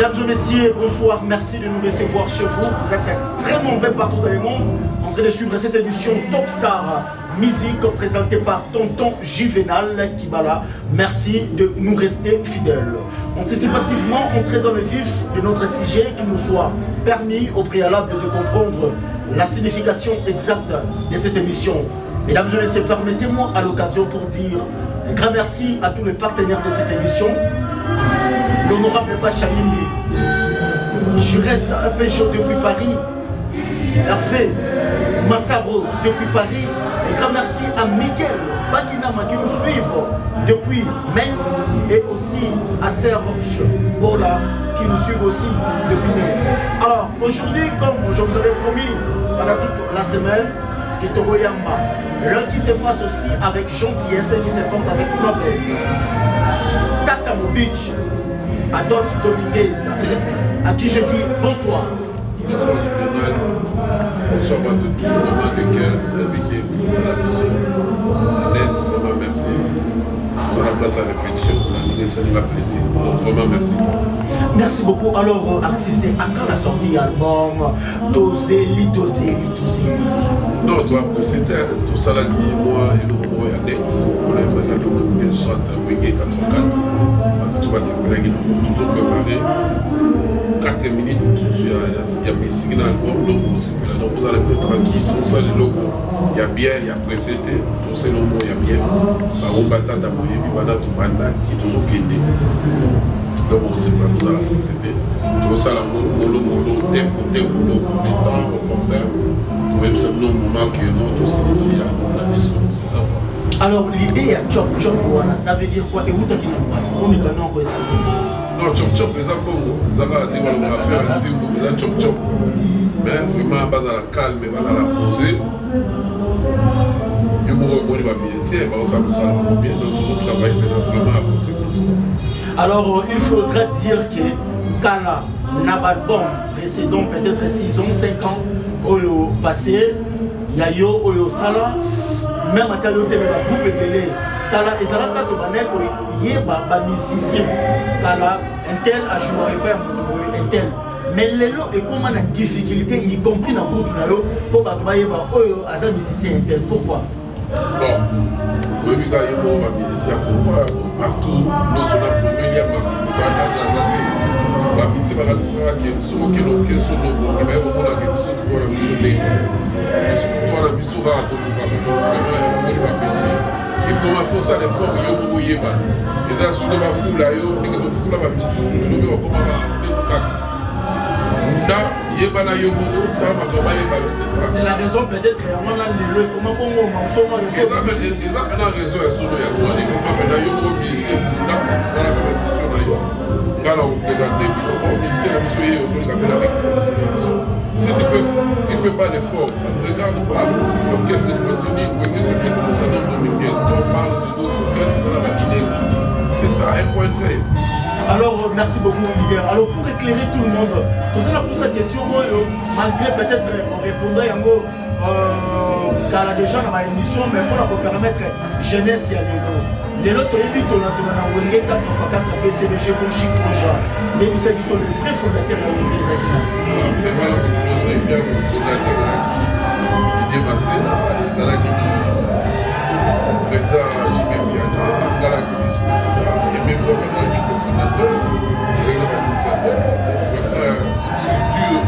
Mesdames et messieurs, bonsoir, merci de nous recevoir chez vous. Vous êtes très nombreux partout dans le monde en train de suivre cette émission Top Star Musique présentée par Tonton Juvenal Kibala. Merci de nous rester fidèles. Anticipativement, entrer dans le vif de notre sujet, qu'il nous soit permis au préalable de comprendre la signification exacte de cette émission. Mesdames et messieurs, permettez-moi à l'occasion pour dire un grand merci à tous les partenaires de cette émission. L'honorable Pachalimbi, Jurès Pécho depuis Paris, Hervé Massaro depuis Paris, et grand merci à Miguel Bakinama qui nous suivent depuis Metz et aussi à Serge Bola qui nous suivent aussi depuis Metz. Alors aujourd'hui, comme je vous avais promis pendant toute la semaine, Ketoro Yamba, l'un qui se fasse aussi avec gentillesse et qui se porte avec noblesse. Takamo Beach, Adolphe Dominguez, à qui je dis bonsoir. Bonsoir Juvenal, bonsoir à tous, vraiment de cœur, impliqué dans la mission. Annette, vraiment merci. Pour la place à répétition, la ministre, ça nous a plaisir. Donc vraiment merci. Merci beaucoup. Alors, artiste, à quand la sortie album Tozeli. Non, toi, c'était tout ça là, moi et le robot et Annette. On a regardé le chante Wenge 84. Tout va se préparer, nous avons toujours préparé 4 minutes. Il y a mes signaux, donc vous allez être tranquille. Tout ça, le logo, il y a bien, il y a précédé. Tout ça, le mot, il y a bien. On va t'attendre à bouiller, puis voilà, tout le monde qui est toujours guidé. Donc, on ne sait pas, nous allons précéder. Tout ça, le mot, tempo, le temps, opportun. Même si nous, on manque notre aussi ici, à la mission, c'est ça. Alors, l'idée à Chop Chop, ça veut dire quoi? Et où t'as dit non? On est dans encore ça. Non, Chop Chop, les Congo, les Arabes, on va faire un petit peu, les Chop Chop. Mais vraiment, base à la calme, à la poser. Je me reconnais pas bien, c'est bon, ça me semble bien, donc on travaille maintenant vraiment à conséquence. Alors, il faudrait dire que Kala n'a pas de bon précédent, peut-être 6 ans, 5 ans, au passé, Yayo, Oyo Sala, même à Tayo Télé, le groupe Ebele, Kala, et Zala Kato Baneko, Yeba, musicien, Kala, un tel a joué un tel. Mais les lots et comment la difficulté, y compris dans le groupe Nayo, pour battre Oyo, à un musicien un tel. Pourquoi? Bon, oui, mais quand il y a un musicien, pourquoi partout, nous sommes là pour venir à la musique, c'est pas qui est sur le nom, qui est sur le nom, mais on a des choses pour la musique, la musique va à tout le monde, et comment faut ça les formes, il y a beaucoup de gens. Et là, si on va fou là, il y a beaucoup de fou là, il y a beaucoup de fou là, comment on va c'est la raison peut-être on a le comment on mensonge les appels en réseau est solo, il y a quoi des moments maintenant il y a beaucoup de musiciens ça la même question là quand on représente les musiciens même soyez aujourd'hui quand même avec si tu fais pas d'effort ça ne regarde pas l'orchestre continue comme ça dans 2015 quand on parle de nos orchestres ça la va c'est ça un point très. Alors, merci beaucoup, Miguel. Alors, pour éclairer tout le monde, tout ça, pour cette question, malgré peut-être on répondrait car déjà dans ma émission, mais pour permettre jeunesse et à l'élo. L'élo, tu as vu, tu as Wenge 4x4 BCBG pour Chic Proja. Les émissaires qui sont les vrais fondateurs de Wenge Zakina. Mais voilà, vous savez bien que le fondateur qui est dépassé, il y a le président Jimé Piana, il y a le vice-président, il y a même le sénateur, il y a l'administrateur, c'est dur.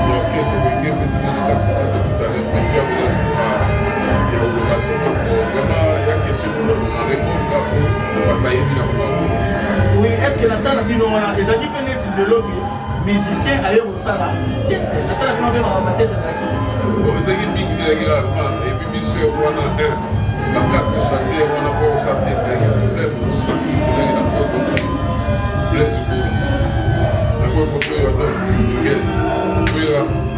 Donc, c'est Wenge, mais c'est le cas tout à l'heure. Mais il y a le matin, vraiment, il y a question pour répondre pour oui, est-ce que Nathan a dit non, les amis peuvent de l'autre musicien ailleurs au Sala, test, Nathan a dit non, on va tester ça. Bon, c'est une big et puis monsieur, on a la carte de chanter, on a pas chanté, c'est un problème, on sentit que là, il a pas compris. Blesse pour lui. Il a pas compris, il a pas compris,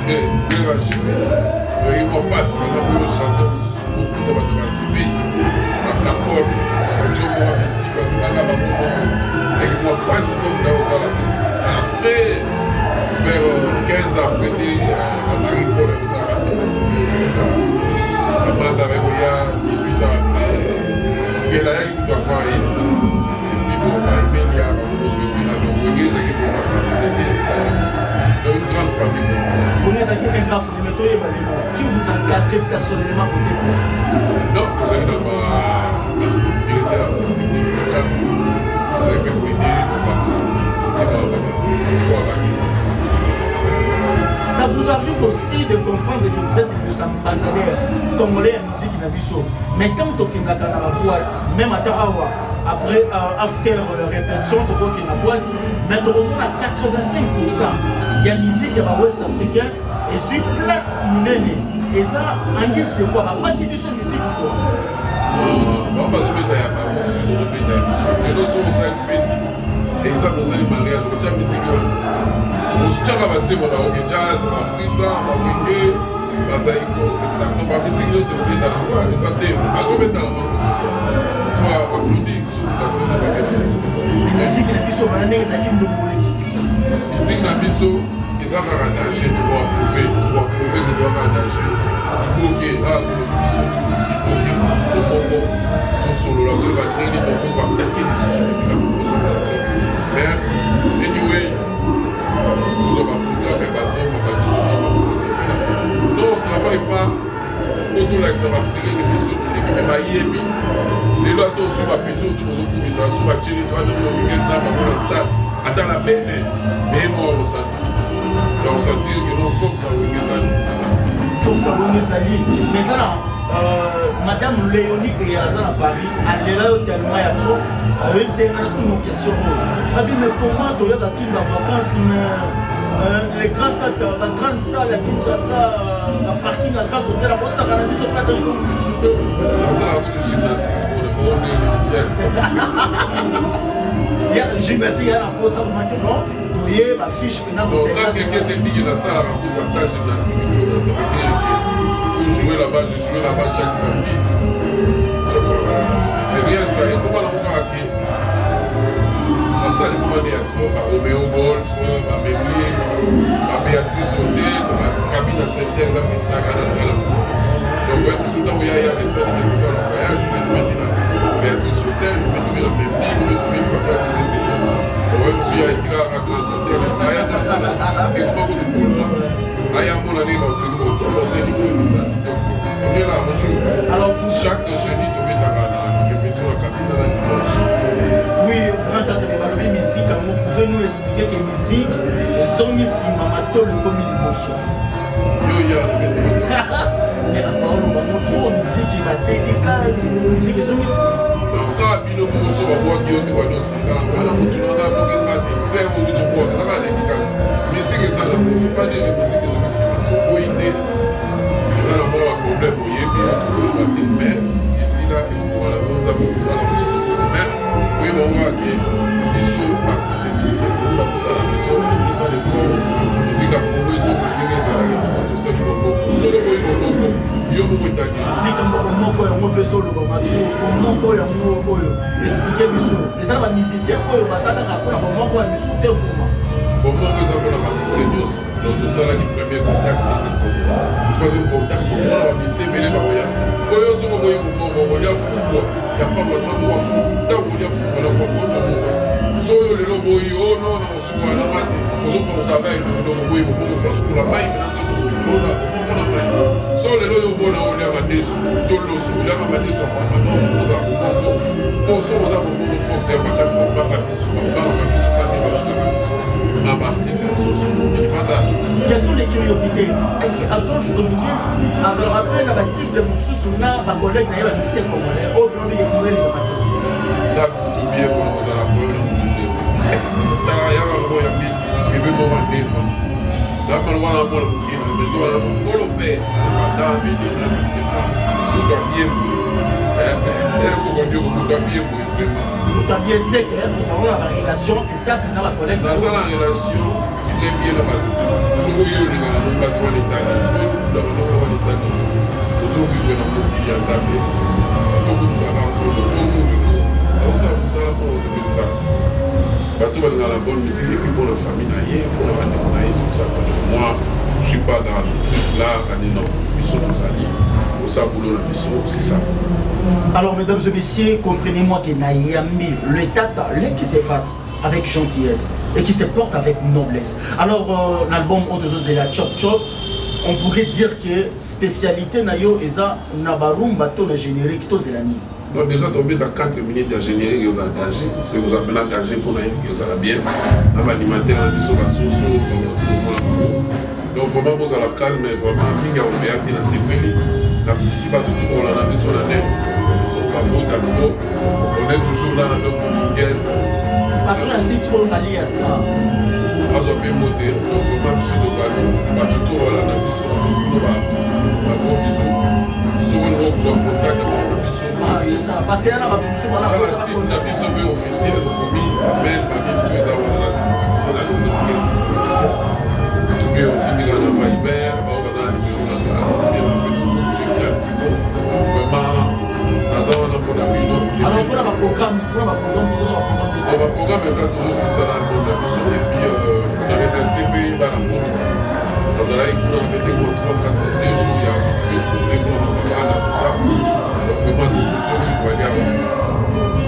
il a joué. Il m'a passé, il a pas chanté, il a pas suivi. La cacole, le jour où on a mis, il a pas compris. Et il m'a passé comme dans le salon. Après, faire 15 ans après, à Marie-Paul, il a pas Amanda avec 18 ans après, il a eu une enfant et puis bon, il y a une chose qui fait ma famille, famille. Vous êtes un graphe, qui vous encadrez personnellement côté vous? Non, vous avez d'abord directeur artistique de Ticacam. Vous avez bien connu, ça vous arrive aussi de comprendre que vous êtes des ambassadeurs congolais à musique Nabiso. Mais quand tu es dans la boîte, même à Tarawa, après after répétition, tu vois qu'il y a une boîte, mais tu remontes à 85%. Il y a musique ouest africain et sur place Mounene. Et ça, en guise de quoi? Pas qui dit son musique ou quoi? Non, pas de bétail, c'est toujours bétail. Les leçons, ça une fête. Exemple, ça une mariage, on tient musique. On se tient à bâtir, on va au jazz, on va frisa, on va wingé, on va zaïko, c'est ça. Donc, la musique, c'est le bétail à la voix. Et ça t'aime, on va jouer dans la main aussi. Il faut applaudir sur le passé, on va faire ça. La musique Nabiso, on a des acquis de Moulekiti. La musique Nabiso, ils ont un danger, tu dois prouver que tu as un danger. Il faut que, là, ton solo là, tu vas traîner ton corps, va attaquer les solutions musicales. Mais, anyway, nous avons programmé non, on ne travaille pas autour de l'accès à frère les missions de l'équipe. Mais Yébi, les lois sur ma petite autour de nous, ça sur ma télé, toi, de nous, qu'est-ce que ça va attends la belle, mais moi, on sentit. On sentit que nous sommes sans les c'est ça. Force à les alliés. Mais ça là, Madame Léonie et Yazan à Paris, elle est là tellement il y a trop. Elle a toutes nos questions. Elle dit mais comment tu as qui en vacances, les grands tata, la grande salle, la Kinshasa, la parking, la grande hôtel, la bosse, la mise au pas de jour. Ça la route de gymnastique pour le il y a le gymnastique, il y a la pause, ça vous manque non? Oui, ma fiche, maintenant vous savez. Quand quelqu'un t'est mis dans la salle, on va partager gymnastique, ça veut dire que pour jouer là-bas, j'ai joué là-bas chaque samedi. Donc, c'est rien de ça. Et comment on va acquérir? La salle, comment on est à trop? À Roméo Golf, à Méblé, à Béatrice Hôtel, à cabine à Saint-Pierre, là, mais ça, à la salle. Donc, ouais, tout le temps où il y a des salles qui vont faire le voyage, je vais te mettre dans Béatrice Hôtel, je vais te mettre dans Méblé, je vais te mettre dans la place des Méblé. Donc, si il y a été à Grand Hôtel, il y a des comment vous dites, il y a mon année dans l'hôtel, il faut le faire. Donc, on est là, bonjour. Alors, chaque jeudi, tu mets ta répétition à la capitale du dimanche. Oui, grand tante de Balobi musique, vous pouvez nous expliquer que musique, Zonisi Mamato, le commis du Bosso. Yo, il y a le météo. Mais la parole, on va montrer musique, il va dédicace, musique, Zonisi. Quand il y a un morceau, on va voir qu'il y a un morceau. On va montrer qu'il y a un dessert, on va voir qu'il y a un dédicace. Musique, ça, il ne faut pas dire que musique, Zonisi. Pour idée, ils ont un problème, mais ici, là, il faut voir la bonne ça, mais oui, bon, on va dire qu'ils sont participés, c'est pour ça, la mission, tout ça, les fonds, musique à prouver, ils ont publié ça, tout ça, ils vont beaucoup, solo, ils vont beaucoup italien. Expliquez mission. Les gens qui musiciens, ils vont s'en rappeler, ils vont mission, tel comment. Bon, moi, nous avons la mission, donc tout ça, là, qui premier contact, troisième contact, pour moi, la mission, mais les babaya. Bon, ils sont envoyés pour moi, il y a fou, il n'y a pas besoin de moi. Tant qu'il y a fou, il y a pas besoin de moi. So, les lobos, oh non, non, c'est moi, la mate. Aux autres, on savait, les lobos, ils vont faire ce qu'on a pas, ils vont faire so, les lobos, on a des sous, tout le sous, il y a des sous, non, je vous avoue, on se vous avoue, on se force à ma casse, on va faire des sous, on va faire des sous, on va faire des sous. Quelles sont les curiosités? Est-ce que Adolphe Dominguez a rappelé la cible Moussou na ba collègue na yo lycée congolais au plan de l'école de bateau? Là, tout bien pour nous à la preuve. T'as rien à voir avec mais même au moment de là, on va la voir qui mais toi là on colopé dans mais dans tout bien. Il faut qu'on dise tout bien pour vraiment. Tout bien c'est que nous avons la relation intacte na ba collègue. Dans la relation très bien la bateau. Sur yo les gars, on va voir l'état sur dans l'état. Toujours vivre dans le pays à taper. Beaucoup de ça va encore, beaucoup du tout. Alors ça, pour ça, c'est ça. Bateau va dans la bonne musique et puis pour la famille, pour la famille, c'est ça. Moi, je ne suis pas dans le truc là, non, ils sont nos amis. Pour ça, boulot la mission, c'est ça. Alors, mesdames et messieurs, comprenez-moi que Naïami, le tata, qui s'efface avec gentillesse et qui se porte avec noblesse. Alors, l'album Otozo Zela Chop Chop, on pourrait dire que spécialité Nayo Eza Nabarum Bateau de générique Tozelani. Donc déjà tombé dans 4 minutes de générique que vous avez engagé, que vous avez engagé pour que vous allez bien. Dans l'alimentaire, on a sur la sauce, donc vraiment vous allez calme, mais vraiment, il y a un béati dans ces pays. La principale de tout, on a mis sur la net. On est toujours là, donc on est après un site, on a lié à ça. Moi, j'ai bien monté, donc vraiment, je suis aux amis. Pas du tout, on a mis sur la mission, on a gros bisous. Sur une robe, je contact avec la mission. Ah, c'est ça, parce qu'il y a la mission, on a la site, la mission officielle, promis, amen, tu es avoir la site officielle, la site officielle. Tout bien, on dit, on a failli faire, on va dans la numéro, on a fait sur le truc, un petit peu. Vraiment, dans un an, on a mis l'autre. Alors, pour le programme, on va programme, ça, aussi, ça, l'album, la mission, et puis, on avait un CPI, dans la porte. Dans un live, on avait des 3-4 jours, il y a un fixé, pour les grands, tout ça. Donc, vraiment, des solutions qui doivent y avoir.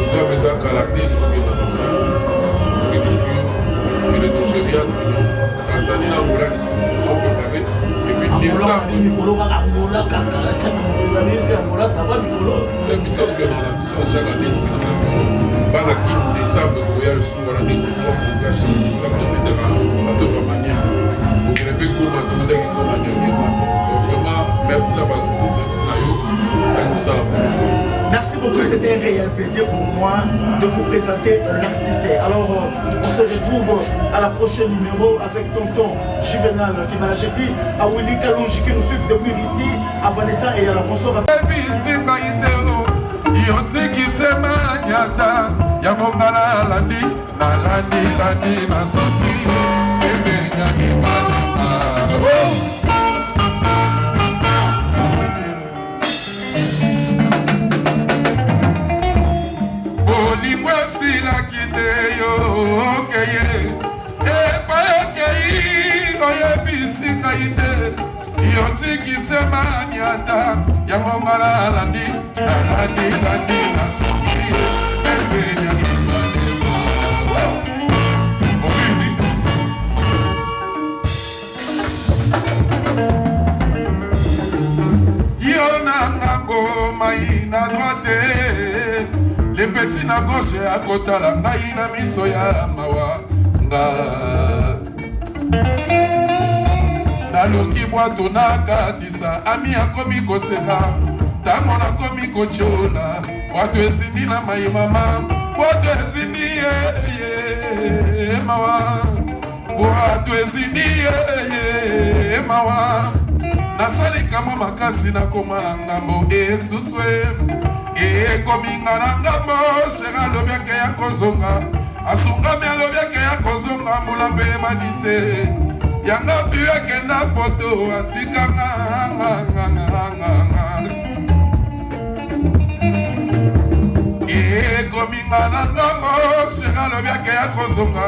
On a besoin qu'à la tête, on est dans la salle, on fait du suivi, puis le Nigeria, Tanzanie, là, on a des solutions, on peut parler. Et puis, des sables. Ça va, Nicolo. La mission, on a la mission, chaque année, on a la mission. Pas la team des sables, il y a le sous, on a des besoins pour cacher des sables de mettre à toute manière. Donc, il y a des cours, tout le temps, donc, vraiment, merci la base, merci la yo. Merci beaucoup, c'était un réel plaisir pour moi de vous présenter l'artiste. Alors, on se retrouve à la prochaine numéro avec tonton Juvenal qui m'a lâché dit, à Willy Kalonji qui nous suit depuis ici, à Vanessa et à la bonsoir. Si la quitté yo, okeye, pa okeye, oye bisi kaite, yoti ki se maniata, ya mongala landi, la soki, ebe nyaki mani. Yo nanga ngoma ina droite. Les petits na gauche à côté la ngai na miso ya mawa nga naluki bwato na katisa ami akomi koseka tango nakomi kochola bwato ezindi na mai mama bwato ezindi mawa bwato ezindi mawa nasalika mwa makasi nakoma ngambo esuswe ekominga na ngambo shera alobi ake ya kozonga asungami alobi ake ya kozonga mbula mpe ebani te yanga mpi akenda poto atikanga ekominga na ngambo shera alobi ake ya kozonga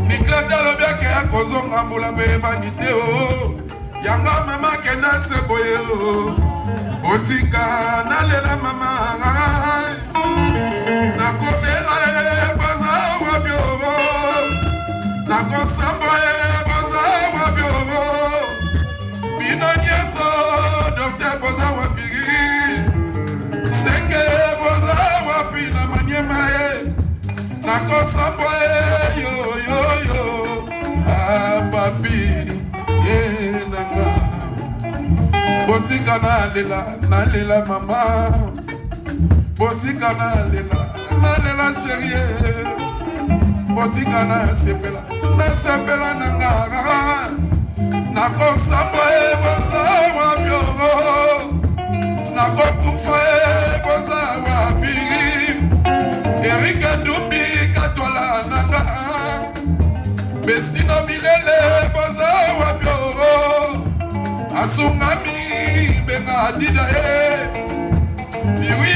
niklete alobi ake ya kozonga mbula mpe ebani te o yanga mama akenda seboye o otika nalela mama nakobela baza wabiobo nakosamba baza wabiobo bino nyonso dokter baza wapigi seke baza wapi na manyema ye nakosamba yoyoyo apapi ye nanga botika nalela mama botika nalela chérie botika nasepela nanga nakosamba boza wabiogo nakokufa boza wapi erika dumbi katwala nanga besino bilele boza wabiogo asungami benga dida biwi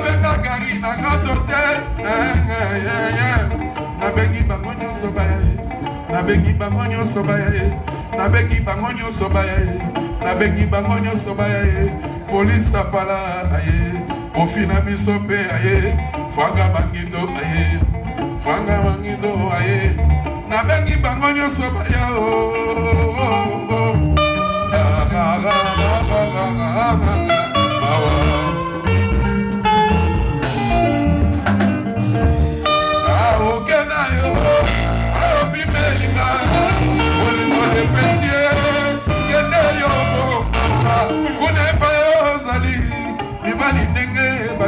benga gari na gato te nabengi bango nyonso baya nabengi bango nyonso baya nabengi bango nyonso baya nabengi bango nyonso baya police apala aye ofina biso pe aye fanga bangito aye fanga bangito aye nabengi bango nyonso baya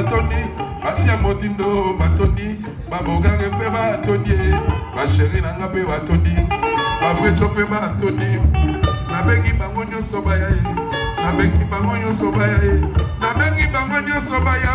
batoni basia motindo batoni babogare pe batoni basheri nanga pe batoni bafreto pe batoni nabengi bango nyonso baya nabengi bango nyonso baya nabengi bango nyonso baya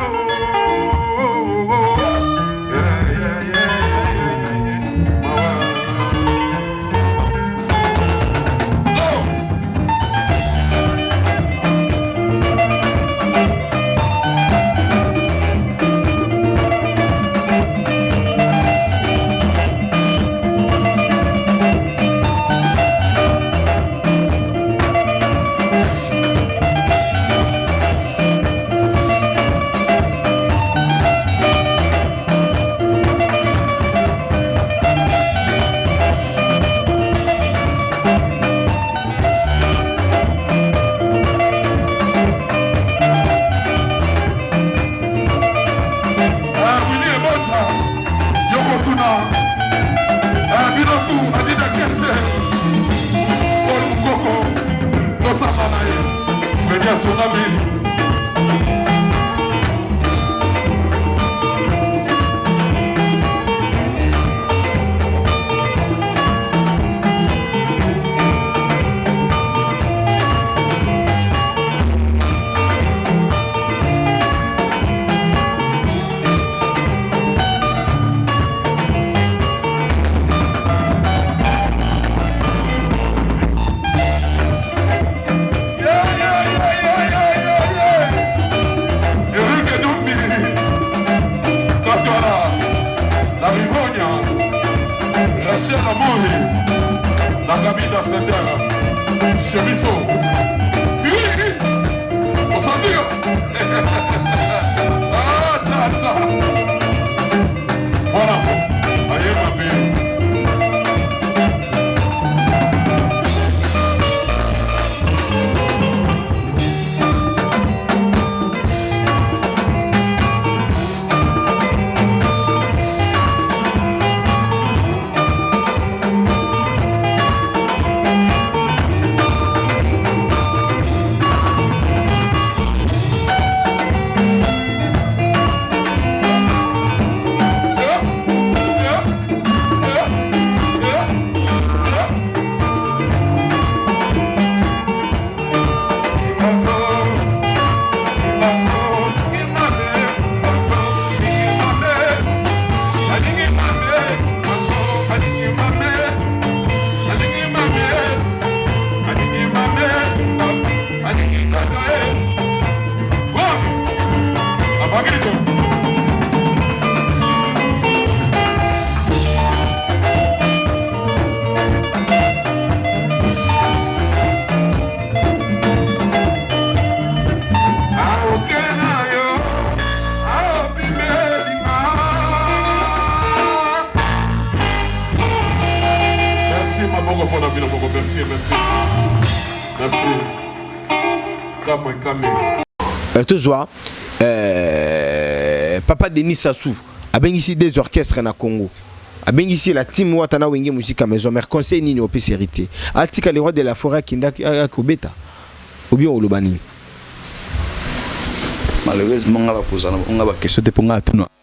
Toujours, Papa Denis Sassou a bien ici des orchestres na Congo. A bien ici la team Watana Wenge Musique à maison. Mais conseil ni au PC hérité. Atika les rois de la forêt Kinda Kobeta. Ou bien au Lubani. Malheureusement, on va poser une question pour nous.